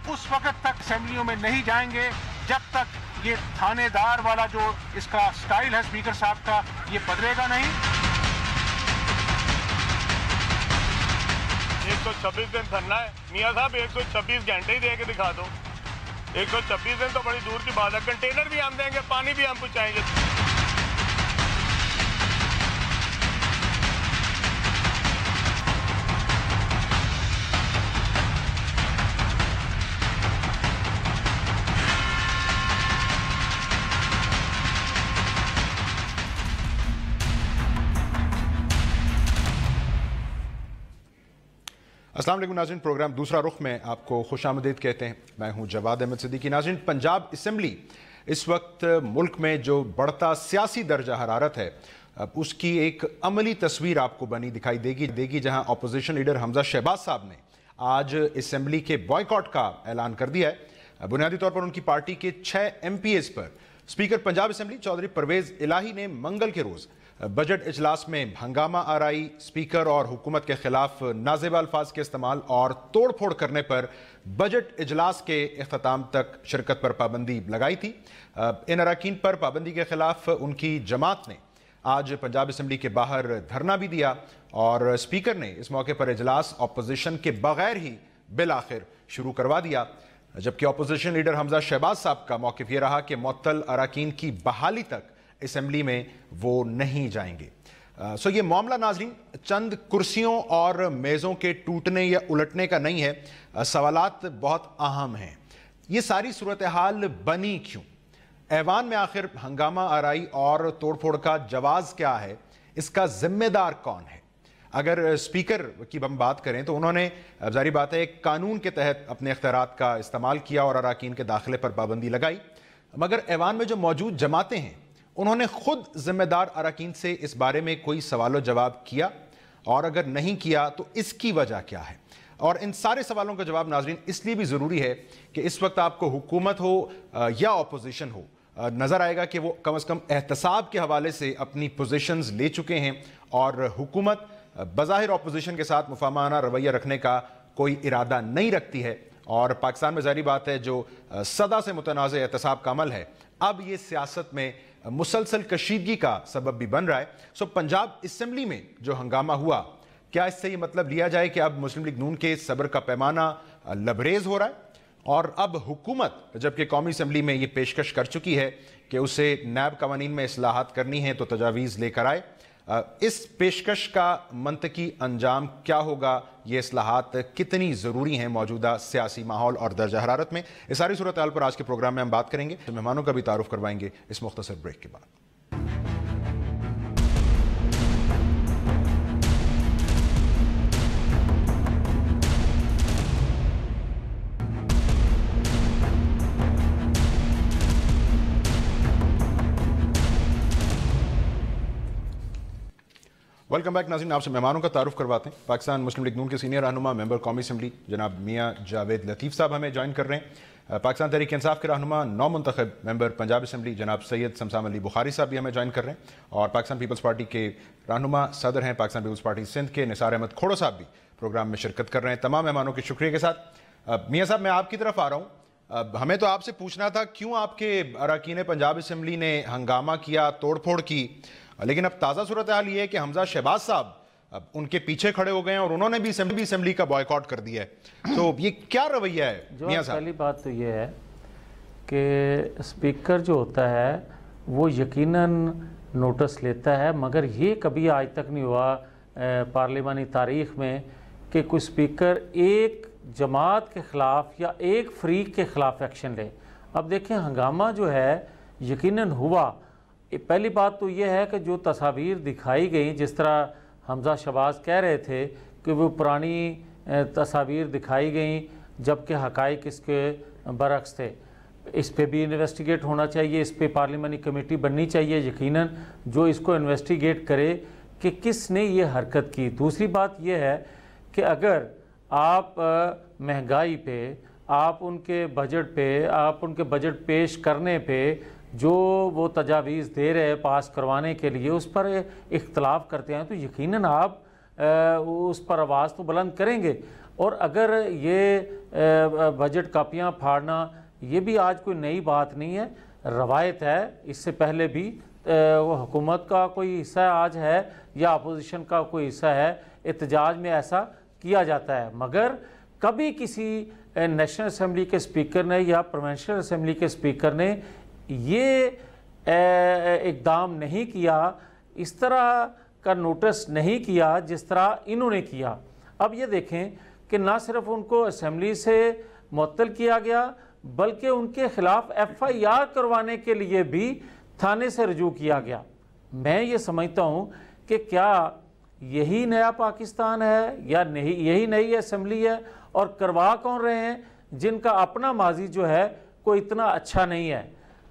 उस वक्त तक असेंबलियों में नहीं जाएंगे जब तक ये थानेदार वाला जो इसका स्टाइल है स्पीकर साहब का ये बदलेगा नहीं। 126 दिन धरना है मियाँ साहब, 126 घंटे ही दे के दिखा दो। 126 दिन तो बड़ी दूर की बात है। कंटेनर भी हम देंगे, पानी भी हम पहुँचाएंगे। अस्सलाम वालेकुम नाज़रीन, प्रोग्राम दूसरा रुख में आपको खुशामदीद कहते हैं। मैं हूं जवाद अहमद सिद्दीकी। नाज़रीन, पंजाब असम्बली इस वक्त मुल्क में जो बढ़ता सियासी दर्जा हरारत है उसकी एक अमली तस्वीर आपको बनी दिखाई देगी जहां अपोजिशन लीडर हमजा शहबाज साहब ने आज असम्बली के बॉयकॉट का ऐलान कर दिया है। बुनियादी तौर पर उनकी पार्टी के 6 MPs पर स्पीकर पंजाब असम्बली चौधरी परवेज इलाही ने मंगल के रोज़ बजट इजलास में हंगामा आराई, स्पीकर और हुकूमत के खिलाफ नाजेबा अल्फाज के इस्तेमाल और तोड़ फोड़ करने पर बजट इजलास के इख्तिताम तक शिरकत पर पाबंदी लगाई थी। इन अरकान पर पाबंदी के खिलाफ उनकी जमात ने आज पंजाब असम्बली के बाहर धरना भी दिया और स्पीकर ने इस मौके पर इजलास अपोजिशन के बगैर ही बिल आखिर शुरू करवा दिया। जबकि अपोजिशन लीडर हमजा शहबाज साहब का मौक़िफ़ ये रहा कि मुअत्तल अरकान की बहाली तक असम्बली में वो नहीं जाएंगे। सो ये मामला नाज़रीन चंद कुर्सियों और मेज़ों के टूटने या उलटने का नहीं है। सवालात बहुत अहम हैं। ये सारी सूरत हाल बनी क्यों? ऐवान में आखिर हंगामा आराई और तोड़फोड़ का जवाज़ क्या है? इसका जिम्मेदार कौन है? अगर स्पीकर की हम बात करें तो उन्होंने जारी बात है एक कानून के तहत अपने इख्तियारात का इस्तेमाल किया और अरकान के दाखिले पर पाबंदी लगाई, मगर ऐवान में जो मौजूद जमातें हैं उन्होंने खुद जिम्मेदार अरकान से इस बारे में कोई सवाल जवाब किया, और अगर नहीं किया तो इसकी वजह क्या है? और इन सारे सवालों का जवाब नाज़रीन इसलिए भी ज़रूरी है कि इस वक्त आपको हुकूमत हो या अपोजिशन हो, नज़र आएगा कि वो कम अज़ कम एहतसाब के हवाले से अपनी पोजीशंस ले चुके हैं और हुकूमत बज़ाहिर अपोजिशन के साथ मुफाहमाना रवैया रखने का कोई इरादा नहीं रखती है। और पाकिस्तान में जारी बात है जो सदा से मुतनाज़ एहतसाब का अमल है अब ये सियासत में मुसलसल कशीदगी का सबब भी बन रहा है। सो पंजाब असम्बली में जो हंगामा हुआ, क्या इससे ये मतलब लिया जाए कि अब मुस्लिम लीग नून के सब्र का पैमाना लबरेज हो रहा है और अब हुकूमत जबकि कौमी असम्बली में ये पेशकश कर चुकी है कि उसे नैब कवानीन में इस्लाहात करनी है तो तजावीज़ लेकर आए, इस पेशकश का मंतकी अंजाम क्या होगा? ये इस्लाहात कितनी ज़रूरी हैं मौजूदा सियासी माहौल और दर्जा हरारत में? इस सारी सूरत हाल पर आज के प्रोग्राम में हम बात करेंगे। तो मेहमानों का भी तारुफ करवाएंगे इस मुख्तसर ब्रेक के बाद। वेलकम बैक नाज़रीन, आपसे मेहमानों का तारुफ करवाते हैं। पाकिस्तान मुस्लिम लीग नून के सीनियर रहनुमा मेंबर कौमी असम्बली जनाब मियाँ जावेद लतीफ़ साहब हमें ज्वाइन कर रहे हैं। पाकिस्तान तहरीक इंसाफ के रहनुमा नौ मुंतखब मेंबर पंजाब असम्बली जनाब सैयद समसाम अली बुखारी साहब भी हमें ज्वाइन कर रहे हैं और पाकिस्तान पीपल्स पार्टी के रहनुमा सदर हैं पाकिस्तान पीपल्स पार्टी सिंध के निसार अहमद खोड़ो साहब भी प्रोग्राम में शिरकत कर रहे हैं। तमाम मेहमानों के शुक्रिया के साथ मियाँ साहब मैं आपकी तरफ आ रहा हूँ। हमें तो आपसे पूछना था क्यों आपके अरकान पंजाब असम्बली ने हंगामा किया, तोड़ फोड़ की, लेकिन अब ताज़ा सूरत हाल ये है कि हमजा शहबाज साहब अब उनके पीछे खड़े हो गए हैं और उन्होंने भी असम्बली का बॉयकॉट कर दिया है। तो ये क्या रवैया है मियां साहब? पहली बात तो ये है कि स्पीकर जो होता है वो यकीनन नोटिस लेता है, मगर ये कभी आज तक नहीं हुआ पार्लिमानी तारीख़ में कि कोई स्पीकर एक जमात के ख़िलाफ़ या एक फ़रीक के ख़िलाफ़ एक्शन ले। अब देखें हंगामा जो है यकीनन हुआ। पहली बात तो ये है कि जो तस्वीर दिखाई गई, जिस तरह हमजा शहबाज कह रहे थे कि वो पुरानी तस्वीर दिखाई गई जबकि हक़ाइक़ इसके बरक्स थे, इस पे भी इन्वेस्टिगेट होना चाहिए, इस पे पार्लिमानी कमेटी बननी चाहिए यकीनन जो इसको इन्वेस्टिगेट करे कि किसने ये हरकत की। दूसरी बात यह है कि अगर आप महंगाई पे, आप उनके बजट पे, आप उनके बजट पेश करने पे जो वो तजावीज़ दे रहे हैं पास करवाने के लिए उस पर इख्तलाफ करते हैं तो यकीनन आप उस पर आवाज़ तो बुलंद करेंगे। और अगर ये बजट कापियाँ फाड़ना ये भी आज कोई नई बात नहीं है, रवायत है। इससे पहले भी वो हुकूमत का कोई हिस्सा आज है या अपोजिशन का कोई हिस्सा है, एहतजाज में ऐसा किया जाता है। मगर कभी किसी नेशनल असम्बली के स्पीकर ने या प्रोविंशियल असम्बली के स्पीकर ने ये इकदाम नहीं किया, इस तरह का नोटिस नहीं किया जिस तरह इन्होंने किया। अब ये देखें कि ना सिर्फ उनको असम्बली से मुअत्तल किया गया बल्कि उनके खिलाफ FIR करवाने के लिए भी थाने से रजू किया गया। मैं ये समझता हूँ कि क्या यही नया पाकिस्तान है या नहीं, यही नई असम्बली है, और करवा कौन रहे हैं जिनका अपना माजी जो है कोई इतना अच्छा नहीं है।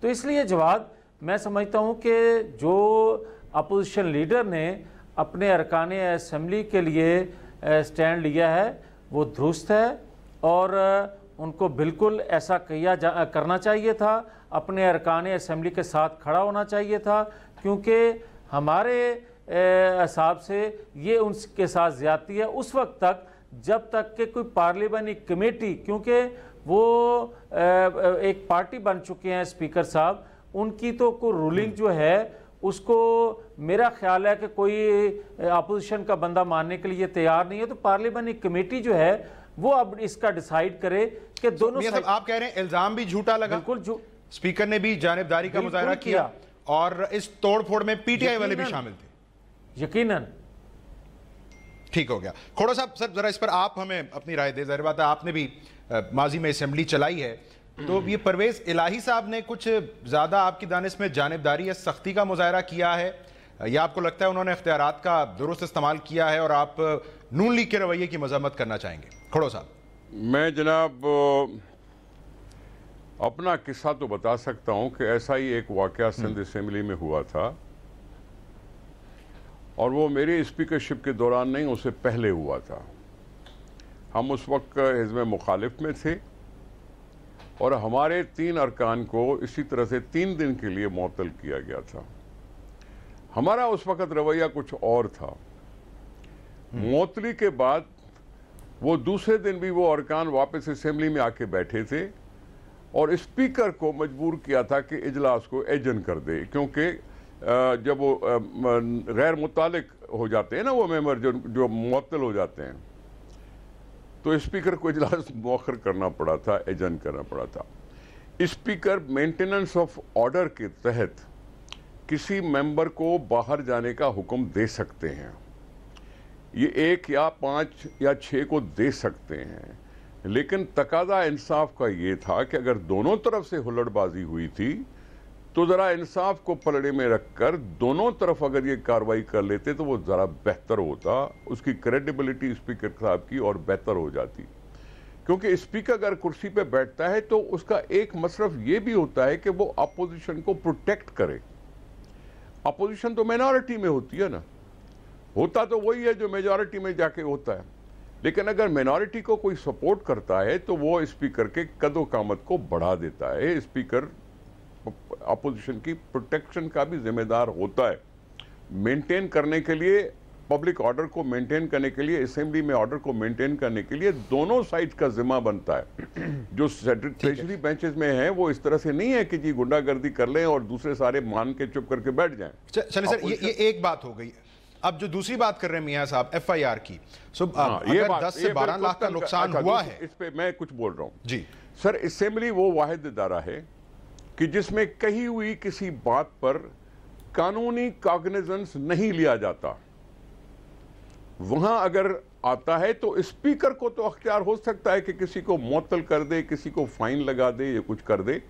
तो इसलिए जवाब मैं समझता हूँ कि जो अपोजिशन लीडर ने अपने अरकान असम्बली के लिए स्टैंड लिया है वो दुरुस्त है, और उनको बिल्कुल ऐसा करना चाहिए था, अपने अरकान असम्बली के साथ खड़ा होना चाहिए था, क्योंकि हमारे हिसाब से ये उनके साथ ज़्यादती है उस वक्त तक जब तक कि कोई पार्लियामानी कमेटी, क्योंकि वो एक पार्टी बन चुके हैं स्पीकर साहब, उनकी तो कोई रूलिंग जो है उसको मेरा ख्याल है कि कोई अपोजिशन का बंदा मानने के लिए तैयार नहीं है। तो पार्लियामानी कमेटी जो है वो अब इसका डिसाइड करे कि दोनों आप कह रहे हैं इल्जाम भी झूठा लगा, बिल्कुल स्पीकर ने भी जानिबदारी का मुजाहरा किया और इस तोड़फोड़ में PTI वाले भी शामिल थे। यकीनन ठीक हो गया। खोड़ा साहब, सर जरा इस पर आप हमें अपनी राय दें। ज़ाहिर बात है आपने भी माजी में असेंबली चलाई है, तो ये परवेज इलाही साहब ने कुछ ज़्यादा आपकी दानिश में जानिबदारी या सख्ती का मुजाहरा किया है, या आपको लगता है उन्होंने इख्तियारात का दुरुस्त इस्तेमाल किया है और आप नून लीग के रवैये की मजम्मत करना चाहेंगे? खोड़ो साहब। मैं जनाब अपना किस्सा तो बता सकता हूं कि ऐसा ही एक वाकया सिंध असेंबली में हुआ था, और वो मेरी स्पीकरशिप के दौरान नहीं, उससे पहले हुआ था। हम उस वक्त हिज़्ब मुखालिफ में थे और हमारे 3 अरकान को इसी तरह से 3 दिन के लिए मुअत्तल किया गया था। हमारा उस वक्त रवैया कुछ और था। मुअत्तली के बाद वो दूसरे दिन भी वो अरकान वापस असेंबली में आके बैठे थे और स्पीकर को मजबूर किया था कि इजलास को एजन कर दे, क्योंकि जब वो गैर मुतालिक हो जाते हैं ना वो मेंबर जो मुअत्तल हो जाते हैं, तो स्पीकर को इजलास मौखर करना पड़ा था, एजन करना पड़ा था। स्पीकर मेंटेनेंस ऑफ ऑर्डर के तहत किसी मेंबर को बाहर जाने का हुक्म दे सकते हैं, ये 1 या 5 या 6 को दे सकते हैं, लेकिन तकादा इंसाफ का ये था कि अगर दोनों तरफ से हुल्लड़बाजी हुई थी तो ज़रा इंसाफ को पलड़े में रखकर दोनों तरफ अगर ये कार्रवाई कर लेते तो वो ज़रा बेहतर होता, उसकी क्रेडिबिलिटी स्पीकर साहब की और बेहतर हो जाती। क्योंकि स्पीकर अगर कुर्सी पे बैठता है तो उसका एक मसरफ ये भी होता है कि वो अपोजिशन को प्रोटेक्ट करे। अपोजिशन तो माइनॉरिटी में होती है ना, होता तो वही है जो मेजॉरिटी में जाके होता है, लेकिन अगर माइनॉरिटी को कोई सपोर्ट करता है तो वो स्पीकर के कदो कामत को बढ़ा देता है। स्पीकर अपोजिशन की प्रोटेक्शन का भी जिम्मेदार होता है, मेंटेन करने के लिए, पब्लिक ऑर्डर को मेंटेन करने के लिए, असेंबली में ऑर्डर को मेंटेन करने के लिए दोनों साइड का जिम्मा बनता है। जो ट्रेजरी बेंचेस में है वो इस तरह से नहीं है कि जी गुंडागर्दी कर लें और दूसरे सारे मान के चुप करके बैठ जाएं। चलिए सर, ये एक बात हो गई। अब जो दूसरी बात कर रहे हैं मियां साहब FIR की, ये 10 से 12 लाख का नुकसान हुआ है, इस पे मैं कुछ बोल रहा हूं जी सर। असेंबली वो वाहिद इदारा है कि जिसमें कही हुई किसी बात पर कानूनी कॉग्निजेंस नहीं लिया जाता। वहां अगर आता है तो स्पीकर को तो अख्तियार हो सकता है कि किसी को मुअत्तल कर दे, किसी को फाइन लगा दे या कुछ कर दे,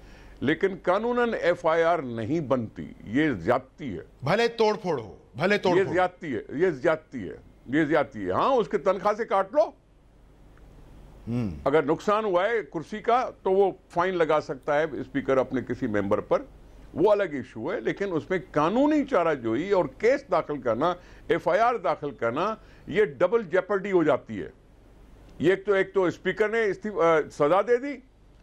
लेकिन कानूनन FIR नहीं बनती। ये ज्यादती है, भले तोड़फोड़ हो, भले तोड़फोड़, ये ज्यादती है, ये ज्यादती है, ये ज्यादती है। हाँ, उसके तनख्वाह से काट लो, अगर नुकसान हुआ है कुर्सी का तो वो फाइन लगा सकता है स्पीकर अपने किसी मेंबर पर, वो अलग इशू है। लेकिन उसमें कानूनी चाराजोई और केस दाखिल करना, FIR दाखिल करना, ये डबल जेपर्डी हो जाती है। ये एक तो स्पीकर ने सजा दे दी,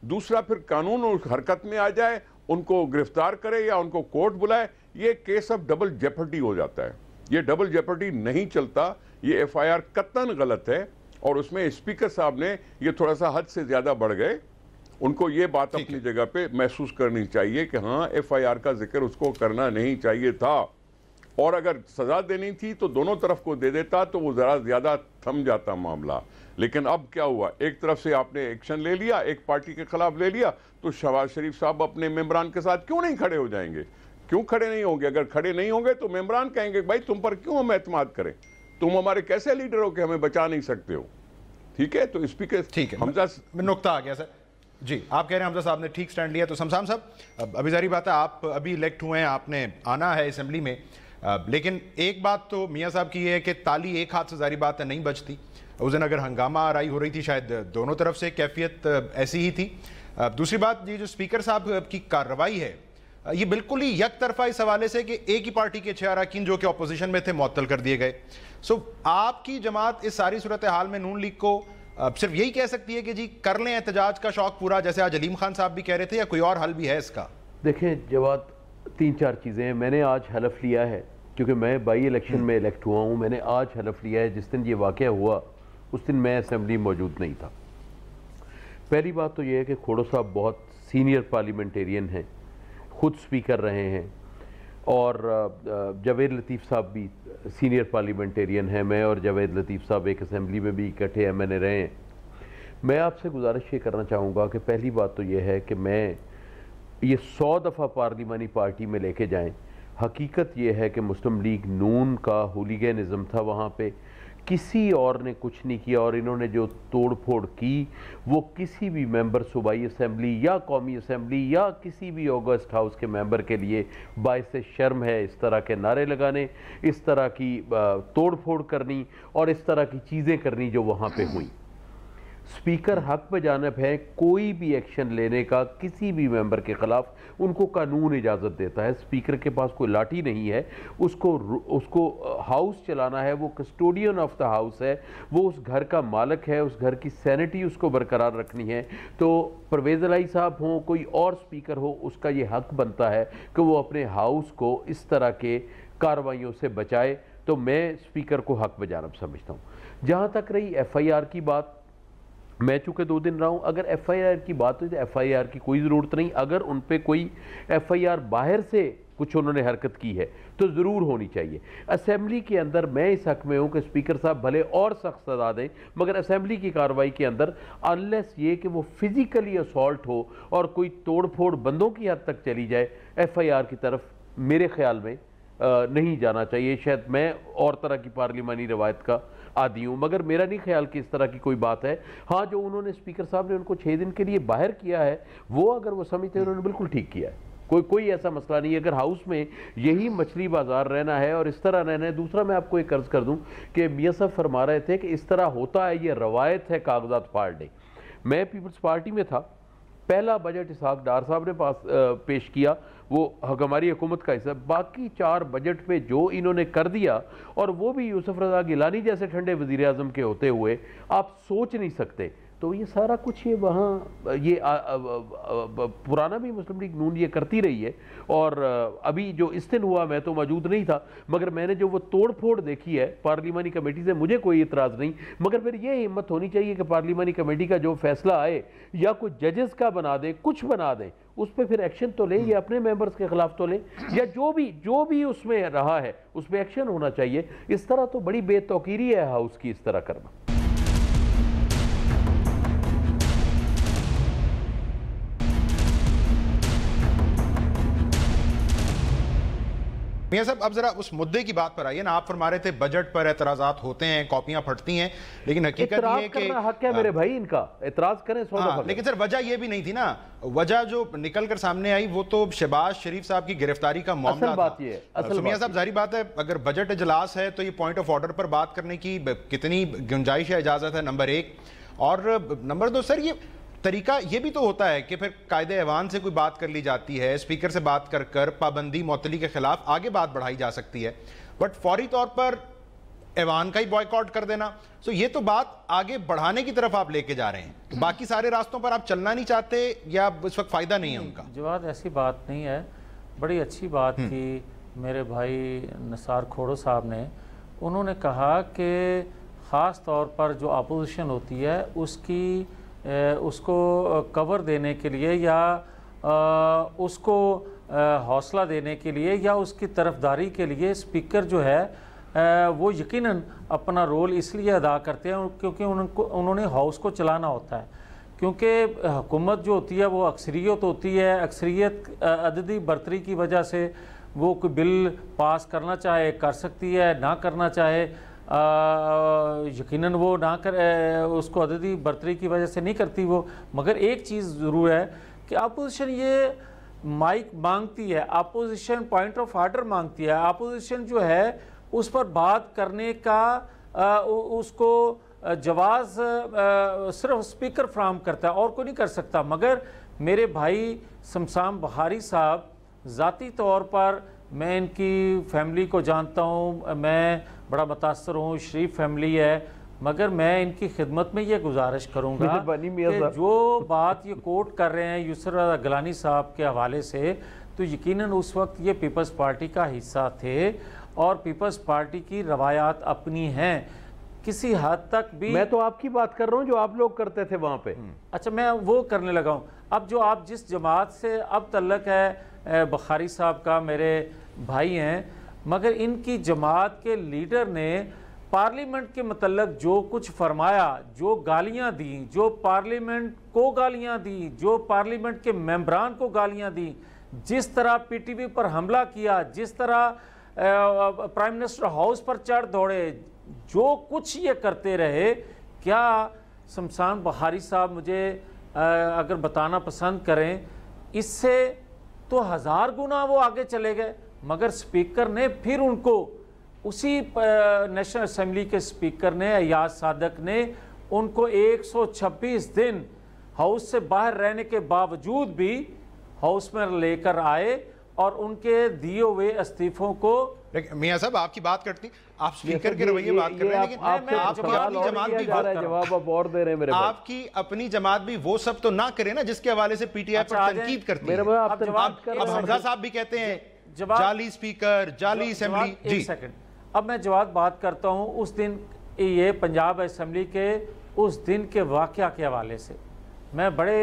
दूसरा फिर कानून उस हरकत में आ जाए, उनको गिरफ्तार करे या उनको कोर्ट बुलाए, ये केस ऑफ डबल जेपर्डी हो जाता है। ये डबल जेपर्डी नहीं चलता, ये FIR कतन गलत है। और उसमें स्पीकर साहब ने ये थोड़ा सा हद से ज्यादा बढ़ गए। उनको ये बात अपनी जगह पे महसूस करनी चाहिए कि हाँ, FIR का जिक्र उसको करना नहीं चाहिए था, और अगर सजा देनी थी तो दोनों तरफ को दे देता तो वो जरा ज्यादा थम जाता मामला। लेकिन अब क्या हुआ, एक तरफ से आपने एक्शन ले लिया, एक पार्टी के खिलाफ ले लिया, तो शहबाज शरीफ साहब अपने मेंबरान के साथ क्यों नहीं खड़े हो जाएंगे? क्यों खड़े नहीं होंगे? अगर खड़े नहीं होंगे तो मेंबरान कहेंगे भाई तुम पर क्यों हम एतमाद करें, तुम हमारे कैसे लीडर हो कि हमें बचा नहीं सकते हो। ठीक है, तो स्पीकर ठीक है, हमजा नुक्ता आ गया सर जी। आप कह रहे हैं हमजा साहब ने ठीक स्टैंड लिया, तो शमशान साहब अभी जारी बात है, आप अभी इलेक्ट हुए हैं, आपने आना है असेंबली में, लेकिन एक बात तो मियाँ साहब की है कि ताली एक हाथ से जारी बात है नहीं बजती। उस दिन अगर हंगामा आराई हो रही थी, शायद दोनों तरफ से कैफियत ऐसी ही थी। दूसरी बात, ये जो स्पीकर साहब की कार्रवाई है, ये बिल्कुल ही यक तरफा इस हवाले से कि एक ही पार्टी के 6 अरकान जो कि अपोजिशन में थे मुअत्तल कर दिए गए। सो आपकी जमात इस सारी सूरत हाल में नून लीग को सिर्फ यही कह सकती है कि जी कर लें एहतजाज का शौक पूरा, जैसे आज अलीम खान साहब भी कह रहे थे, या कोई और हल भी है इसका? देखें जवाब, 3-4 चीज़ें हैं। मैंने आज हलफ लिया है, क्योंकि मैं बाई इलेक्शन में इलेक्ट हुआ हूँ, मैंने आज हलफ लिया है। जिस दिन ये वाक़या हुआ उस दिन मैं असेंबली मौजूद नहीं था। पहली बात तो ये है कि खोड़ो साहब बहुत सीनियर पार्लियामेंटेरियन हैं, खुद स्पीकर रहे हैं, और जावेद लतीफ़ साहब भी सीनियर पार्लियामेंटेरियन हैं। मैं और जावेद लतीफ़ साहब एक असेंबली में भी इकट्ठे MNA रहे हैं। मैं आपसे गुजारिश ये करना चाहूँगा कि पहली बात तो ये है कि मैं ये 100 दफ़ा पार्लिमानी पार्टी में लेके जाएं। हकीकत ये है कि मुस्लिम लीग नून का हुलीगनिज़म था वहाँ पे, किसी और ने कुछ नहीं किया, और इन्होंने जो तोड़ फोड़ की वो किसी भी मेंबर सूबाई असेंबली या कौमी असेंबली या किसी भी ऑगस्ट हाउस के मेंबर के लिए बाइस शर्म है। इस तरह के नारे लगाने, इस तरह की तोड़ फोड़ करनी और इस तरह की चीज़ें करनी जो वहाँ पे हुई। स्पीकर हक बजानब है कोई भी एक्शन लेने का किसी भी मेंबर के खिलाफ, उनको कानून इजाज़त देता है। स्पीकर के पास कोई लाठी नहीं है, उसको हाउस चलाना है, वो कस्टोडियन ऑफ द हाउस है, वो उस घर का मालिक है, उस घर की सैनिटी उसको बरकरार रखनी है। तो परवेज़ इलाही साहब हों, कोई और स्पीकर हो, उसका ये हक बनता है कि वो अपने हाउस को इस तरह के कार्रवाइयों से बचाए। तो मैं स्पीकर को हक बजानब समझता हूँ। जहाँ तक रही FIR की बात, मैं चूँकि 2 दिन रहा हूँ, अगर FIR की बात हुई तो FIR की कोई ज़रूरत नहीं। अगर उन पर कोई FIR बाहर से कुछ उन्होंने हरकत की है तो ज़रूर होनी चाहिए। असेंबली के अंदर मैं इस हक में हूँ कि स्पीकर साहब भले और सख्त सज़ा दें, मगर असेंबली की कार्रवाई के अंदर अनलेस ये कि वो फिज़िकली असॉल्ट हो और कोई तोड़ फोड़ बंदों की हद तक चली जाए, FIR की तरफ मेरे ख्याल में नहीं जाना चाहिए। शायद मैं और तरह की पार्लिमानी रवायत का आदी हूँ, मगर मेरा नहीं ख्याल कि इस तरह की कोई बात है। हाँ, जो उन्होंने स्पीकर साहब ने उनको 6 दिन के लिए बाहर किया है, वो अगर वो समझते हैं उन्होंने बिल्कुल ठीक किया है। कोई ऐसा मसला नहीं है। अगर हाउस में यही मछली बाजार रहना है और इस तरह रहना है। दूसरा मैं आपको एक अर्ज़ कर दूं कि मियाँ साहब फरमा रहे थे कि इस तरह होता है, ये रवायत है कागजात फाड़ने। मैं पीपल्स पार्टी में था, पहला बजट इसहाक डार साहब ने पेश किया, वो हमारी हुकूमत का हिस्सा। बाकी 4 बजट पे जो इन्होंने कर दिया, और वो भी यूसुफ रज़ा गिलानी जैसे ठंडे वज़ीर आज़म के होते हुए, आप सोच नहीं सकते। तो ये सारा कुछ ये वहाँ ये पुराना भी मुस्लिम लीग नून ये करती रही है। और अभी जो इस दिन हुआ, मैं तो मौजूद नहीं था, मगर मैंने जो वो तोड़ फोड़ देखी है पार्लिमानी कमेटी से, मुझे कोई इतराज़ नहीं। मगर फिर ये हिम्मत होनी चाहिए कि पार्लिमानी कमेटी का जो फैसला आए, या कुछ जजेस का बना दें, कुछ बना दें, उस पर फिर एक्शन तो लें, या अपने मेंबर्स के खिलाफ तो लें, या जो भी उसमें रहा है उस पर एक्शन होना चाहिए। इस तरह तो बड़ी बेतौकीरी है हाउस की इस तरह करना। मियां साहब, अब जरा उस मुद्दे की बात पर आइए ना। आप फरमा रहे थे बजट पर एतराजात होते हैं, कॉपियां फटती हैं, लेकिन हकीकत ये है कि हक है मेरे भाई, इनका एतराज करें। लेकिन सर वजह ये भी नहीं थी ना। वजह जो निकल कर सामने आई वो तो शहबाज शरीफ साहब की गिरफ्तारी का मामला था। मियां साहब, जाहिर बात है अगर बजट इजलास है तो ये पॉइंट ऑफ ऑर्डर पर बात करने की कितनी गुंजाइश है, इजाजत है, नंबर 1। और नंबर 2 सर, ये तरीका ये भी तो होता है कि फिर कायदे ऐवान से कोई बात कर ली जाती है, स्पीकर से बात कर पाबंदी मुअत्तली के खिलाफ आगे बात बढ़ाई जा सकती है, बट फौरी तौर पर ऐवान का ही बॉयकॉट कर देना। सो ये तो बात आगे बढ़ाने की तरफ आप लेके जा रहे हैं। बाकी सारे रास्तों पर आप चलना नहीं चाहते, या इस वक्त फायदा नहीं है उनका? जवाब ऐसी बात नहीं है। बड़ी अच्छी बात की मेरे भाई निसार खोड़ो साहब ने। उन्होंने कहा कि ख़ास तौर पर जो अपोजिशन होती है उसको कवर देने के लिए या उसको हौसला देने के लिए या उसकी तरफदारी के लिए स्पीकर जो है वो यकीनन अपना रोल इसलिए अदा करते हैं क्योंकि उन्होंने हाउस को चलाना होता है। क्योंकि हुकूमत जो होती है वो अक्सरियत होती है, अक्सरियत अददी बरतरी की वजह से वो कोई बिल पास करना चाहे कर सकती है, ना करना चाहे यकीनन वो ना कर उसको अददी बरतरी की वजह से नहीं करती वो। मगर एक चीज़ ज़रूर है कि अपोजिशन ये माइक मांगती है, अपोजिशन पॉइंट ऑफ आर्डर मांगती है, अपोजिशन जो है उस पर बात करने का उसको जवाज़ सिर्फ स्पीकर फ्राहम करता है और कोई नहीं कर सकता। मगर मेरे भाई शमशान बहारी साहब ज़ाती तौर पर मैं इनकी फैमिली को जानता हूँ, मैं बड़ा मुतासर हूँ, शरीफ फैमिली है, मगर मैं इनकी खिदमत में ये गुजारिश करूँगा कि जो बात ये कोट कर रहे हैं यूसुफ गिलानी साहब के हवाले से, तो यकीनन उस वक्त ये पीपल्स पार्टी का हिस्सा थे और पीपल्स पार्टी की रवायात अपनी हैं किसी हद तक भी। मैं तो आपकी बात कर रहा हूँ जो आप लोग करते थे वहाँ पे। अच्छा, मैं वो करने लगा हूँ। अब जो आप जिस जमात से अब तल्लक है बुखारी साहब का मेरे भाई हैं, मगर इनकी जमात के लीडर ने पार्लियामेंट के मतलब जो कुछ फरमाया, जो गालियां दी, जो पार्लियामेंट को गालियां दी, जो पार्लियामेंट के मेंबरान को गालियां दी, जिस तरह पीटीवी पर हमला किया, जिस तरह प्राइम मिनिस्टर हाउस पर चढ़ दौड़े, जो कुछ ये करते रहे, क्या शमशान बहारी साहब मुझे अगर बताना पसंद करें, इससे तो 1000 गुना वो आगे चले गए। मगर स्पीकर ने फिर उनको उसी नेशनल असेंबली के स्पीकर ने अयाज सादक ने उनको 126 दिन हाउस से बाहर रहने के बावजूद भी हाउस में लेकर आए और उनके दिए हुए इस्तीफों को। मियां साहब आपकी बात करती, आप स्पीकर के रवैये बात कर रहे हैं, लेकिन आपकी अपनी जमात भी जवाब आप और दे रहे हैं मेरे भाई। आपकी अपनी जमात भी वो सब तो ना करे ना जिसके हवाले से पीटीआई पर तनकीद करती है। अब हमजा साहब भी कहते हैं जाली स्पीकर, जाली असेंबली। जी सेकंड, अब मैं जवाब बात करता हूं उस दिन ये पंजाब असेंबली के उस दिन के वाकया के हवाले से। मैं बड़े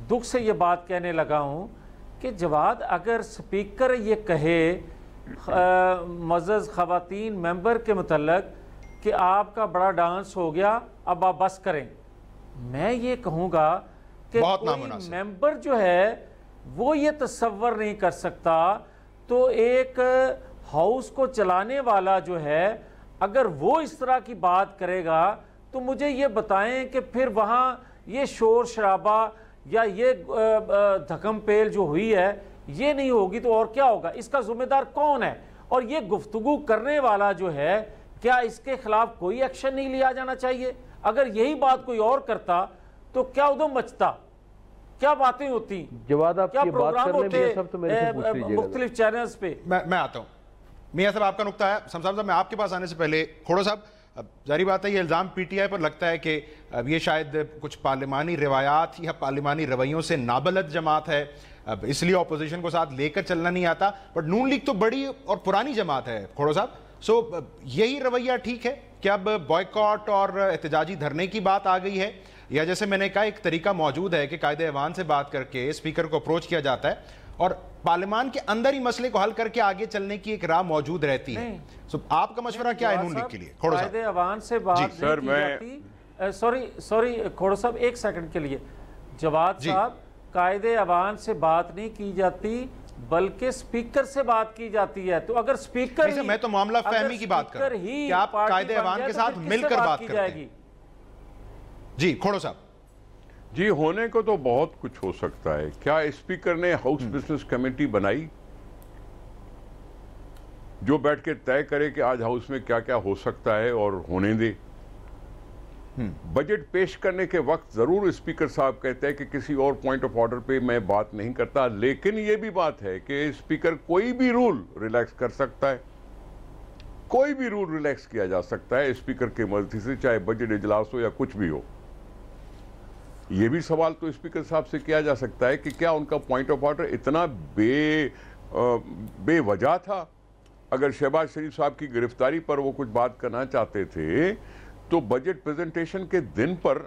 दुख से ये बात कहने लगा हूं कि जवाद, अगर स्पीकर ये कहे मज़्ज़ ख़वातीन मेंबर के मुतल्लक कि आपका बड़ा डांस हो गया, अब आप बस करें, मैं ये कहूँगा कि कोई मेंबर जो है वो ये तसव्वुर नहीं कर सकता, तो एक हाउस को चलाने वाला जो है अगर वो इस तरह की बात करेगा तो मुझे ये बताएं कि फिर वहाँ ये शोर शराबा या ये धक्म पेल जो हुई है ये नहीं होगी तो और क्या होगा? इसका जिम्मेदार कौन है? और ये गुफ्तगू करने वाला जो है, क्या इसके खिलाफ कोई एक्शन नहीं लिया जाना चाहिए? अगर यही बात कोई और करता तो क्या उधम मचता, क्या बातें होती, जवाब आप क्या ये प्रोग्राम होते मुख्तलिफ चैनल्स पे। मैं आता हूँ। मियां साहब आपका नुक्ता है। शमशान साहब, मैं आपके पास आने से पहले खोड़ो साहब, जारी बात है ये इल्ज़ाम पीटीआई पर लगता है कि अब ये शायद कुछ पार्लिमानी रिवायात या पार्लिमानी रवैयों से नाबलद जमात है, अब इसलिए अपोजिशन को साथ लेकर चलना नहीं आता। बट नून लीग तो बड़ी और पुरानी जमात है खोड़ो साहब, सो यही रवैया ठीक है कि अब बॉयकॉट और एहतजाजी धरने की बात आ गई है, या जैसे मैंने कहा एक तरीका मौजूद है कि कायदे ऐवान से बात करके स्पीकर को अप्रोच किया जाता है और पार्लियामान के अंदर ही मसले को हल करके आगे चलने की एक राह मौजूद रहती है। सो आपका मशवरा क्या है नून लीग के लिए? खोड़ो साहब, कायदे ऐवान से बात नहीं की जाती। सॉरी खोड़ो साहब, एक सेकंड के लिए। जवाद साहब, कायदे ऐवान से बात नहीं की जाती बल्कि स्पीकर से बात की जाती है। तो अगर स्पीकर, मैं तो मामला फहमी की बात कर रहा हूं कि आप कायदे ऐवान के साथ मिलकर बात करते हैं। जी खोड़ो साहब। जी, होने को तो बहुत कुछ हो सकता है। क्या स्पीकर ने हाउस बिजनेस कमेटी बनाई जो बैठ के तय करे कि आज हाउस में क्या क्या हो सकता है और होने दे? बजट पेश करने के वक्त जरूर स्पीकर साहब कहते हैं कि किसी और पॉइंट ऑफ ऑर्डर पे मैं बात नहीं करता, लेकिन यह भी बात है कि स्पीकर कोई भी रूल रिलैक्स कर सकता है, कोई भी रूल रिलैक्स किया जा सकता है स्पीकर की मर्जी से, चाहे बजट इजलास हो या कुछ भी हो। यह भी सवाल तो स्पीकर साहब से किया जा सकता है कि क्या उनका पॉइंट ऑफ ऑर्डर इतना बेवजह था? अगर शहबाज शरीफ साहब की गिरफ्तारी पर वो कुछ बात करना चाहते थे तो बजट प्रेजेंटेशन के दिन पर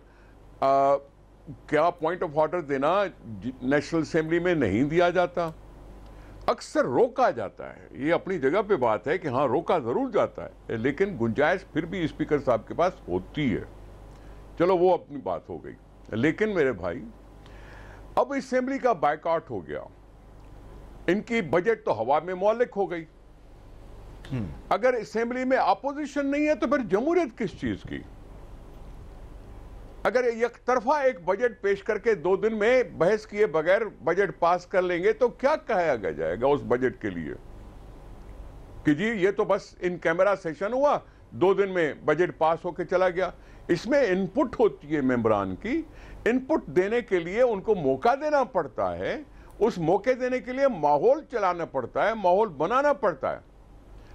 क्या पॉइंट ऑफ ऑर्डर देना नेशनल असेंबली में नहीं दिया जाता? अक्सर रोका जाता है। ये अपनी जगह पे बात है कि हाँ, रोका जरूर जाता है, लेकिन गुंजाइश फिर भी स्पीकर साहब के पास होती है। चलो वो अपनी बात हो गई। लेकिन मेरे भाई, अब असेंबली का बायकॉट हो गया, इनकी बजट तो हवा में मौलिक हो गई। अगर असेंबली में अपोजिशन नहीं है तो फिर जमहूरियत किस चीज की? अगर एक तरफा एक बजट पेश करके 2 दिन में बहस किए बगैर बजट पास कर लेंगे तो क्या कहा जाएगा उस बजट के लिए कि जी ये तो बस इन कैमरा सेशन हुआ, 2 दिन में बजट पास होके चला गया? इसमें इनपुट होती है मेंबरान की। इनपुट देने के लिए उनको मौका देना पड़ता है, उस मौके देने के लिए माहौल चलाना पड़ता है, माहौल बनाना पड़ता है।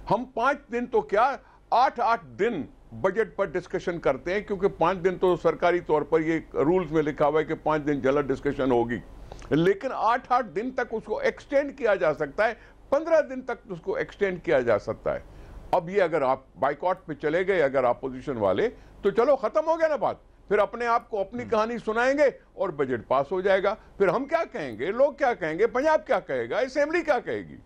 हम 5 दिन तो क्या 8-8 दिन बजट पर डिस्कशन करते हैं, क्योंकि 5 दिन तो सरकारी तौर पर ये रूल्स में लिखा हुआ है कि 5 दिन जनरल डिस्कशन होगी, लेकिन 8-8 दिन तक उसको एक्सटेंड किया जा सकता है, 15 दिन तक उसको एक्सटेंड किया जा सकता है। अब ये अगर आप बाइकॉट पे चले गए अगर अपोजिशन वाले, तो चलो खत्म हो गया ना बात, फिर अपने आप को अपनी कहानी सुनाएंगे और बजट पास हो जाएगा। फिर हम क्या कहेंगे, लोग क्या कहेंगे, पंजाब क्या कहेगा, असेंबली क्या कहेगी?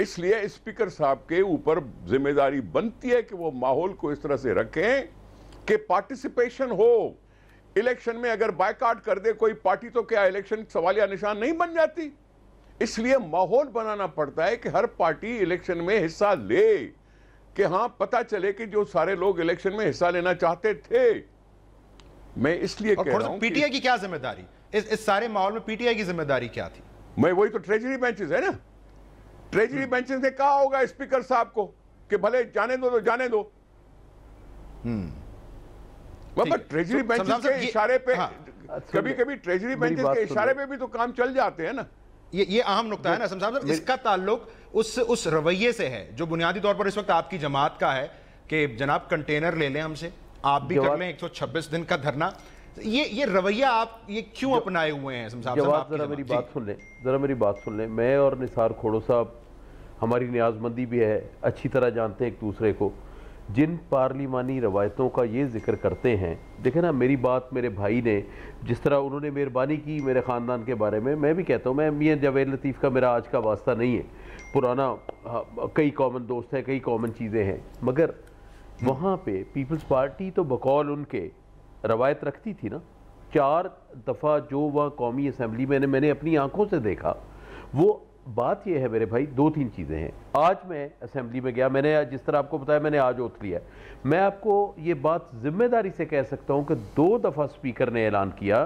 इसलिए स्पीकर साहब के ऊपर जिम्मेदारी बनती है कि वो माहौल को इस तरह से रखें कि पार्टिसिपेशन हो। इलेक्शन में अगर बायकॉट कर दे कोई पार्टी तो क्या इलेक्शन सवालिया निशान नहीं बन जाती? इसलिए माहौल बनाना पड़ता है कि हर पार्टी इलेक्शन में हिस्सा ले, कि हां पता चले कि जो सारे लोग इलेक्शन में हिस्सा लेना चाहते थे। मैं इसलिए कह रहा हूं पीटीआई की क्या जिम्मेदारी इस सारे माहौल में? पीटीआई की जिम्मेदारी क्या थी? मैं वही तो ट्रेजरी बेंचेस है ना, ट्रेजरी बेंचेस ने कहा होगा स्पीकर साहब को कि भले जाने दो तो जाने दो। ट्रेजरी बेंचेस के इशारे पे कभी कभी ट्रेजरी बेंचेस के इशारे पे भी तो काम चल जाते हैं ना। ये अहम नुकता है ना समझाम साहब। इसका ताल्लुक उस रवैये से है जो बुनियादी तौर पर इस वक्त आपकी जमात का है कि जनाब कंटेनर ले लें हमसे, आप भी कर लें 126 दिन का धरना। ये रवैया आप ये क्यों अपनाए हुए हैं? जरा मेरी बात सुन लें। मैं और निसार खोड़ो साहब, हमारी न्याजमंदी भी है, अच्छी तरह जानते हैं एक दूसरे को। जिन पार्लिमानी रवायतों का ये जिक्र करते हैं, देखें ना, मेरी बात मेरे भाई ने जिस तरह उन्होंने मेहरबानी की मेरे ख़ानदान के बारे में, मैं भी कहता हूँ, मैं मियां जावेद लतीफ़ का मेरा आज का वास्ता नहीं है, पुराना कई कॉमन दोस्त हैं, कई कॉमन चीज़ें हैं, मगर वहाँ पे पीपल्स पार्टी तो बकौल उनके रवायत रखती थी ना। 4 दफ़ा जो वह कौमी असम्बली में मैंने अपनी आंखों से देखा, वो बात यह है मेरे भाई, 2-3 चीज़ें हैं। आज मैं असेंबली में गया, मैंने जिस तरह आपको बताया मैंने आज ओथ लिया। मैं आपको ये बात जिम्मेदारी से कह सकता हूँ कि 2 दफ़ा स्पीकर ने ऐलान किया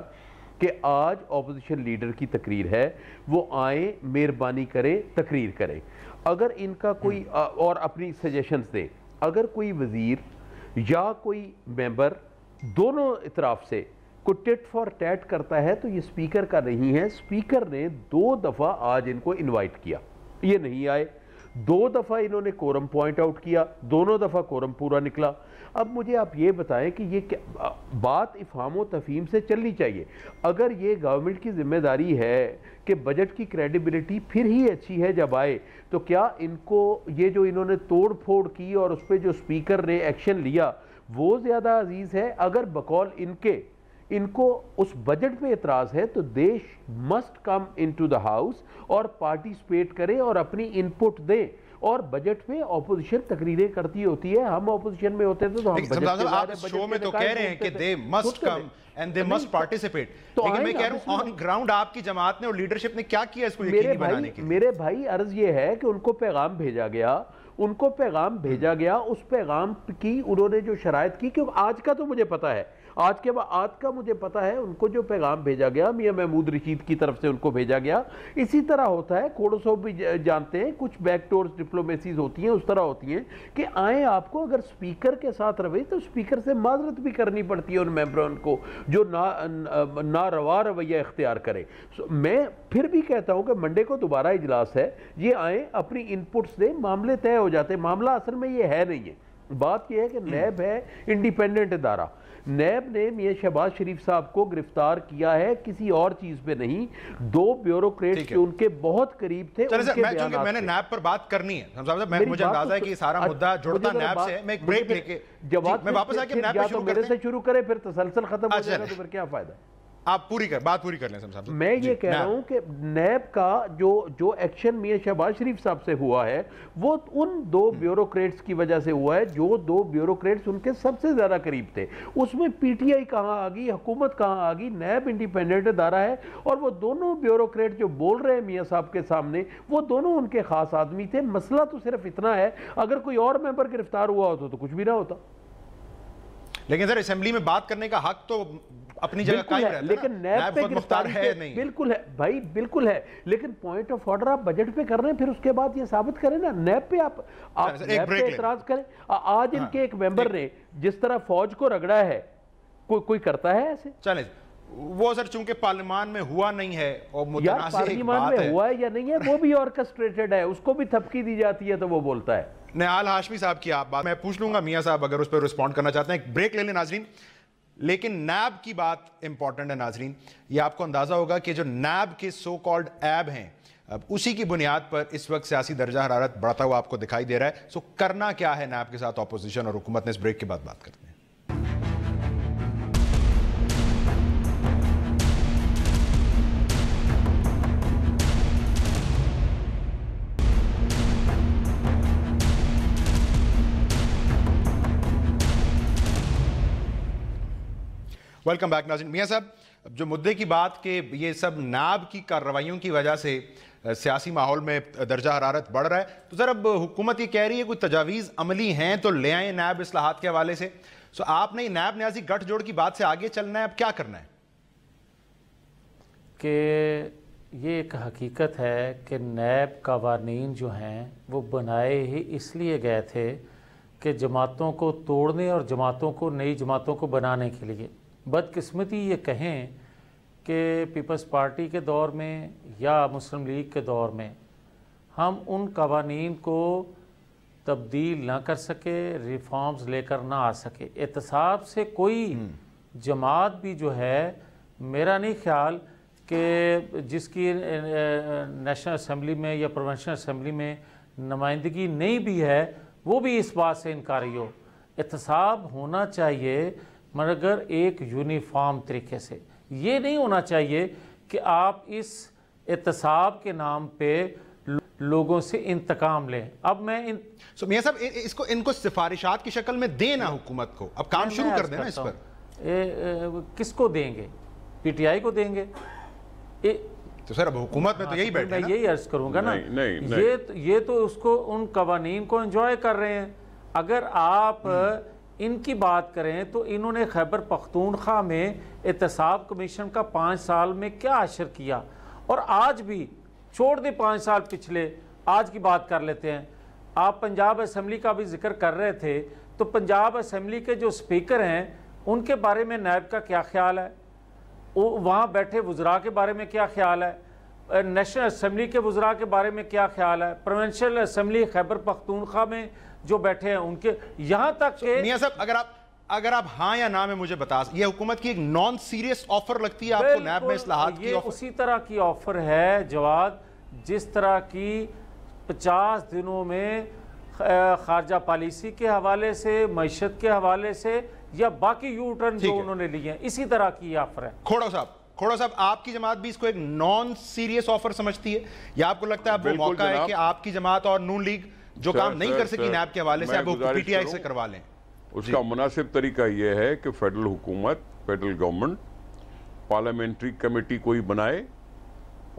कि आज ऑपोजिशन लीडर की तकरीर है, वो आए, मेहरबानी करें, तकरीर करें। अगर इनका कोई और अपनी सजेशंस दे, अगर कोई वज़ीर या कोई मेंबर दोनों इतराफ से को टिट फॉर टैट करता है तो ये स्पीकर का नहीं है। स्पीकर ने 2 दफ़ा आज इनको इनवाइट किया, ये नहीं आए। 2 दफ़ा इन्होंने कोरम पॉइंट आउट किया, दोनों दफ़ा कोरम पूरा निकला। अब मुझे आप ये बताएं कि ये क्या बात इफ़हाम तफ़हीम से चलनी चाहिए। अगर ये गवर्नमेंट की जिम्मेदारी है कि बजट की क्रेडिबिलिटी फिर ही अच्छी है जब आए, तो क्या इनको ये जो इन्होंने तोड़ फोड़ की और उस पर जो स्पीकर ने एक्शन लिया वो ज़्यादा अजीज़ है? अगर बकौल इनको उस बजट पे एतराज़ है तो देश must come into the house और पार्टिसिपेट करें और अपनी इनपुट दें। और बजट पे ऑपोजिशन तकरीरें करती होती है, हम ऑपोजिशन में होते थे तो हम आप शो में तो कह रहे हैं कि they must come and they must participate, लेकिन मैं कह रहा हूं ऑन ग्राउंड आपकी जमात ने और लीडरशिप ने क्या किया इसको यकीनी बनाने के लिए? मेरे भाई अर्ज ये है कि उनको पैगाम भेजा गया, उस पैगाम की उन्होंने जो शराइत की, क्योंकि आज का तो मुझे पता है, आज का मुझे पता है, उनको जो पैगाम भेजा गया मियां महमूद रशीद की तरफ से उनको भेजा गया। इसी तरह होता है, खोड़ो साहब भी जानते हैं, कुछ बैकडोर डिप्लोमेसीज होती हैं, उस तरह होती हैं कि आए आपको अगर स्पीकर के साथ रवे तो स्पीकर से माजरत भी करनी पड़ती है उन मेंबरों को जो ना रवा रवैया इख्तियार करे। मैं फिर भी कहता हूं कि मंडे को दोबारा इजलास है, ये आए, अपनी इनपुट्स दें, मामले तय हो जाते। मामला असल में ये है नहीं है, बात यह है कि नैब है इंडिपेंडेंट इदारा, नैब ने मियां शहबाज शरीफ साहब को गिरफ्तार किया है किसी और चीज पे नहीं, 2 ब्यूरोक्रेट्स जो उनके बहुत करीब थे उनके बयान। मैंने नैब पर बात करनी है, मुझे अंदाजा है कि सारा मुद्दा जुड़ता नैब से है। मैं एक ब्रेक लेके जवाब मैं वापस आके नैब पे शुरू मेरे से शुरू करें, फिर तसलसल खत्म हो जाएगा तो फिर क्या फायदा। आप बात पूरी कर लें साहब। मैं ये कह रहा हूं कि नैब का जो एक्शन मियां शहबाज शरीफ साहब से हुआ है वो उन 2 ब्यूरोक्रेट्स की वजह से हुआ है, जो 2 ब्यूरोक्रेट्स उनके सबसे ज्यादा करीब थे। उसमें पीटीआई कहां आ गई, हुकूमत कहां आ गई, नैब इंडिपेंडेंट अदारा है और वो दोनों ब्यूरोक्रेट जो बोल रहे हैं मियां साहब के सामने, वो दोनों उनके खास आदमी थे। मसला तो सिर्फ इतना है, अगर कोई और मेंबर गिरफ्तार हुआ होता तो कुछ भी ना होता। लेकिन सर असेंबली में बात करने का हक तो अपनी जगह कायम रहता है, लेकिन नैब पे गिरफ्तारी है नहीं। बिल्कुल है भाई, बिल्कुल है, लेकिन पॉइंट ऑफ ऑर्डर आप बजट पे कर रहे हैं, फिर उसके बाद ये साबित करें ना, नैब पे आप नैब पे एतराज करें। आज इनके एक मेंबर ने जिस तरह फौज को रगड़ा है, कोई करता है ऐसे? चले वो सर चूंकि पार्लियामान में हुआ नहीं है और यार पार्लियामान में हुआ है या नहीं है वो भी ऑर्केस्ट्रेटेड है, उसको भी थपकी दी जाती है तो वो बोलता है। निहाल हाशमी साहब की आप बात मैं पूछ लूंगा, मियां साहब अगर उस पर रिस्पॉन्ड करना चाहते हैं। एक ब्रेक ले लें नाजरीन, लेकिन नैब की बात इंपॉर्टेंट है नाजरीन। ये आपको अंदाजा होगा कि जो नैब के सो कॉल्ड ऐब हैं, अब उसी की बुनियाद पर इस वक्त सियासी दर्जा हरारत बढ़ता हुआ आपको दिखाई दे रहा है। सो करना क्या है नैब के साथ ऑपोजिशन और हुकूमत ने, इस ब्रेक के बाद बात करते हैं। वेलकम बैक नाज़रीन। मियां साहब, जो मुद्दे की बात कि ये सब नैब की कार्रवाइयों की वजह से सियासी माहौल में दर्जा हरारत बढ़ रहा है, तो सर अब हुकूमत ये कह रही है कोई तजावीज़ अमली हैं तो ले आए नैब इस्लाहात के हवाले से। सो आपने नैब न्याजी गठजोड़ की बात से आगे चलना है, अब क्या करना है? कि ये एक हकीकत है कि नैब कवानीन जो हैं वो बनाए ही इसलिए गए थे कि जमातों को तोड़ने और जमातों को, नई जमातों को बनाने के लिए। बदकिस्मती ये कहें कि पीपल्स पार्टी के दौर में या मुस्लिम लीग के दौर में हम उन कवानीन को तब्दील ना कर सके, रिफॉर्म्स लेकर ना आ सके। एहतसाब से कोई जमात भी जो है, मेरा नहीं ख्याल कि जिसकी नेशनल असम्बली में या प्रोविंशियल असम्बली में नुमाइंदगी नहीं भी है, वो भी इस बात से इनकारी हो। एहतसाब होना चाहिए मगर एक यूनिफॉर्म तरीके से। ये नहीं होना चाहिए कि आप इस एहतसाब के नाम पे लोगों से इंतकाम लें। अब मैं मियां साहब इनको सिफारिशात की शक्ल में देना हुकूमत को, अब काम शुरू कर देना इस पर। किसको देंगे? पीटीआई को देंगे? तो सर अब हुकूमत में तो यही बैठे मैं यही अर्ज करूंगा ना, ये तो उसको उन कवानीन को एंजॉय कर रहे हैं। अगर आप इनकी बात करें तो इन्होंने खैबर पख्तूनख्वा में एहतसाब कमीशन का 5 साल में क्या अशर किया, और आज भी छोड़ दे 5 साल पिछले, आज की बात कर लेते हैं। आप पंजाब असम्बली का भी जिक्र कर रहे थे, तो पंजाब असम्बली के जो स्पीकर हैं उनके बारे में नैब का क्या ख्याल है? वहाँ बैठे वुज़रा के बारे में क्या ख्याल है? नेशनल असम्बली के वुज़रा के बारे में क्या ख्याल है? प्रोविंशियल असम्बली खैबर पख्तूनख्वा में जो बैठे हैं उनके, यहाँ तक कि मियां साहब अगर आप हाँ या ना में मुझे बता, ये हुकूमत की एक नॉन सीरियस ऑफर लगती है आपको नैब में इस्लाहात की? उसी तरह की ऑफर है जवाद, जिस तरह की 50 दिनों में खारजा पॉलिसी के हवाले से, मईशत के हवाले से या बाकी यू टर्न जो उन्होंने लिए हैं, इसी तरह की ऑफर है। खोड़ा साहब आपकी जमात भी इसको एक नॉन सीरियस ऑफर समझती है, या आपको लगता है अब वो मौका है कि आपकी जमात और नून लीग जो काम नहीं कर सकी नैब के हवाले से, अब वो पीटीआई से करवा लें? उसका मुनासिब तरीका यह है कि फेडरल हुकूमत, फेडरल गवर्नमेंट पार्लियामेंट्री कमेटी कोई बनाए,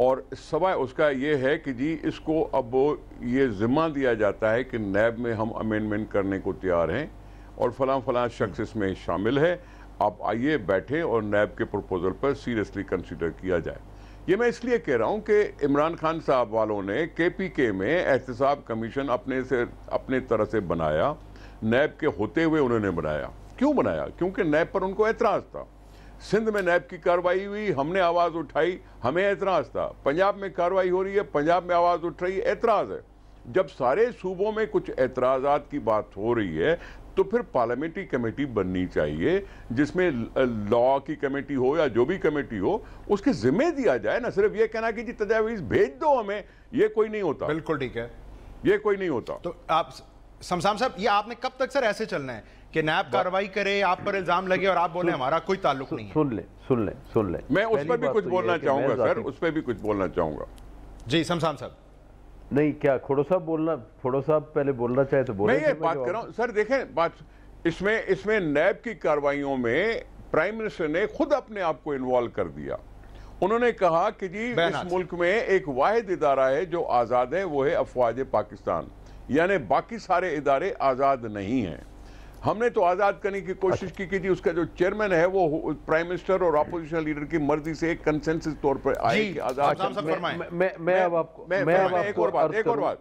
और सवाए उसका यह है कि जी इसको अब ये जिम्मा दिया जाता है कि नैब में हम अमेंडमेंट करने को तैयार हैं और फलां शख्स इसमें शामिल है, आप आइए बैठे और नैब के प्रपोजल पर सीरियसली कंसीडर किया जाए। ये मैं इसलिए कह रहा हूँ कि इमरान खान साहब वालों ने KPK में एहतसाब कमीशन अपने तरह से बनाया, नैब के होते हुए उन्होंने बनाया। क्यों बनाया? क्योंकि नैब पर उनको एतराज़ था। सिंध में नैब की कार्रवाई हुई, हमने आवाज़ उठाई, हमें एतराज़ था। पंजाब में कार्रवाई हो रही है, पंजाब में आवाज़ उठ रही है, एतराज़ है। जब सारे सूबों में कुछ एतराज़ात की बात हो रही है तो फिर पार्लियामेंट्री कमेटी बननी चाहिए जिसमें लॉ की कमेटी हो या जो भी कमेटी हो, उसके जिम्मे दिया जाए ना। सिर्फ ये कहना कि जी तजावीज भेज दो हमें, ये कोई नहीं होता। बिल्कुल ठीक है, ये कोई नहीं होता। तो आप शमशान साहब, ये आपने कब तक सर ऐसे चलना है कि नैब कार्रवाई करे, आप पर इल्जाम लगे और आप बोले हमारा कोई ताल्लुक नहीं है? सुन ले मैं उस पर भी कुछ बोलना चाहूंगा सर, उस पर भी कुछ बोलना चाहूंगा। जी शमशान साहब। नहीं, क्या खोड़ो साहब पहले बोलना चाहे तो बोले। मैं ये बात कर रहा हूं सर, देखें बात इसमें नैब की कार्रवाइयों में प्राइम मिनिस्टर ने खुद अपने आप को इन्वॉल्व कर दिया। उन्होंने कहा कि जी इस मुल्क में एक वाहिद इदारा है जो आजाद है, वो है अफवाज पाकिस्तान, यानी बाकी सारे इदारे आजाद नहीं हैं। हमने तो आजाद करने की कोशिश की कि जी उसका जो चेयरमैन है वो प्राइम मिनिस्टर और अपोजिशन लीडर की मर्जी से एक कंसेंसस तौर पर आए कि आजाद।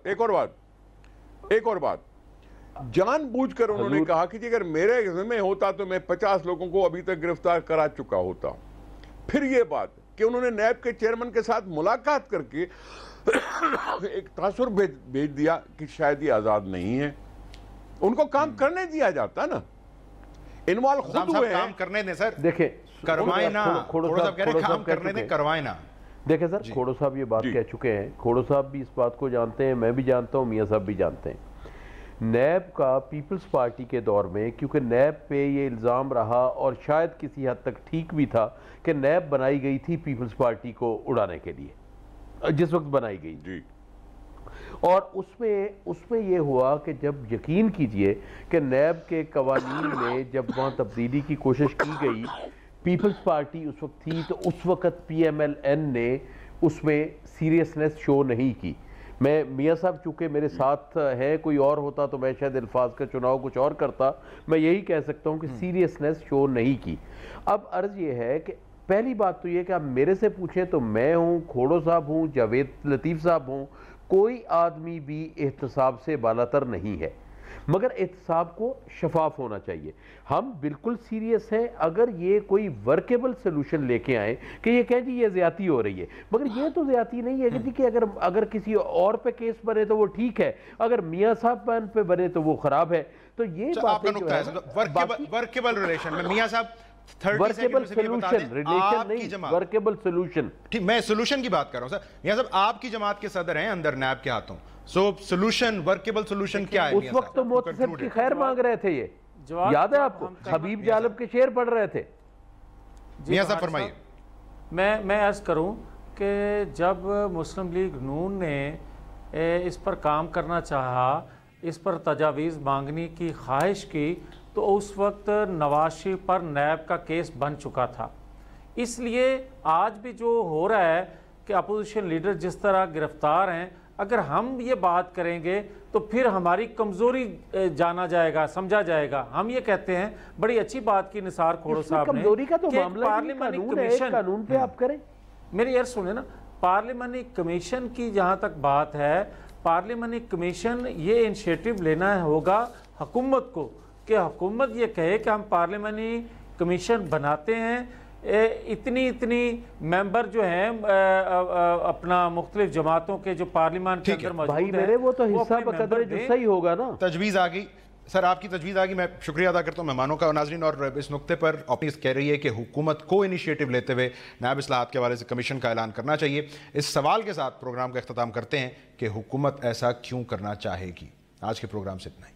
एक और बात जानबूझकर उन्होंने कहा कि जी अगर मेरे जिम्मे होता तो मैं 50 लोगों को अभी तक गिरफ्तार करा चुका होता। फिर ये बात कि उन्होंने नैब के चेयरमैन के साथ मुलाकात करके एक तासुर भेज दिया कि शायद ये आजाद नहीं है। उनको काम करने दिया जाता ना, इन्वॉल्व खुद हुए काम करने दें सर। देखे करवाए ना, खोड़ो साहब कह रहे काम करने दें, करवाए ना। देखे सर, खोड़ो साहब ये बात कह चुके हैं, खोड़ो साहब भी इस बात को जानते हैं, मैं भी जानता हूं, मियां साहब भी जानते हैं। नैब का पीपल्स पार्टी के दौर में, क्योंकि नैब पे ये इल्ज़ाम रहा और शायद किसी हद तक ठीक भी था कि नैब बनाई गई थी पीपल्स पार्टी को उड़ाने के लिए, जिस वक्त बनाई गई जी। और उसमें ये हुआ कि जब यकीन कीजिए कि नैब के कवानीन में जब वहाँ तब्दीली की कोशिश की गई, पीपल्स पार्टी उस वक्त थी, तो उस वक्त PMLN ने उसमें सीरियसनेस शो नहीं की। मैं मियाँ साहब चूँकि मेरे साथ है, कोई और होता तो मैं शायद अल्फाज का चुनाव कुछ और करता। मैं यही कह सकता हूँ कि सीरियसनेस शो नहीं की। अब अर्ज़ ये है कि पहली बात तो ये कि आप मेरे से पूछें तो मैं हूँ, खोड़ो साहब हूँ, जावेद लतीफ़ साहब हूँ, कोई आदमी भी एहतसाब से बालातर नहीं है, मगर एहतसाब को शफाफ होना चाहिए। हम बिल्कुल सीरियस हैं अगर ये कोई वर्केबल सोल्यूशन लेके आए कि ये कहें जी ये ज्यादती हो रही है, मगर ये तो ज्यादती नहीं है कि अगर किसी और पे केस बने तो वो ठीक है, अगर मियाँ साहब पे बने तो वो खराब है। तो ये आपका नुक्ता है वर्केबल रिलेशन में मियाँ साहब वर्केबल सोल्यूशन, रिलेशन नहीं, वर्केबल सोल्यूशन। ठीक, मैं सोल्यूशन की बात कर रहा हूं सर। मियां साहब आपकी जमात के सदर हैं अंदर नैब के हाथों, सो सोल्यूशन, वर्केबल सोल्यूशन क्या है? उस वक्त तो मोतसिब की खैर मांग रहे थे, ये याद है आपको? हबीब जालब के शेर पढ़ रहे थे। मियां साहब फरमाइए। मैं अर्ज करूं कि जब मुस्लिम लीग नून ने इस पर काम करना चाहा, इस पर तजावीज़ मांगने की ख्वाहिश की, तो उस वक्त नवाज शरीफ पर नैब का केस बन चुका था। इसलिए आज भी जो हो रहा है कि अपोजिशन लीडर जिस तरह गिरफ्तार हैं, अगर हम ये बात करेंगे तो फिर हमारी कमज़ोरी जाना जाएगा, समझा जाएगा। हम ये कहते हैं, बड़ी अच्छी बात की निसार खोड़ो साहब ने, कमजोरी का तो मामला पार्लियामानी कमीशन, कानून पे आप करें। मेरी यार सुने ना, पार्लियामानी कमीशन की जहाँ तक बात है, पार्लियामानी कमीशन ये इनिशिएटिव लेना होगा हुकूमत को कि हुकूमत ये कहे कि हम पार्लियामानी कमीशन बनाते हैं, इतनी मेंबर जो हैं अपना मुख्तलिफ जमातों के जो पार्लियामान के अंदर मौजूद हैं, मेरे वो तो हिस्सा बकदर जो सही होगा ना। तजवीज़ आ गई सर, आपकी तजवीज़ आ गई, मैं शुक्रिया अदा करता हूँ मेहमानों का। नाज़रीन, और इस नुक्ते पर ऑफिस कह रही है कि हुकूमत को इनिशिएटिव लेते हुए नैब इस्लाहात के हवाले से कमीशन का ऐलान करना चाहिए। इस सवाल के साथ प्रोग्राम का अख्ताम करते हैं कि हुकूमत ऐसा क्यों करना चाहेगी। आज के प्रोग्राम से इतना ही।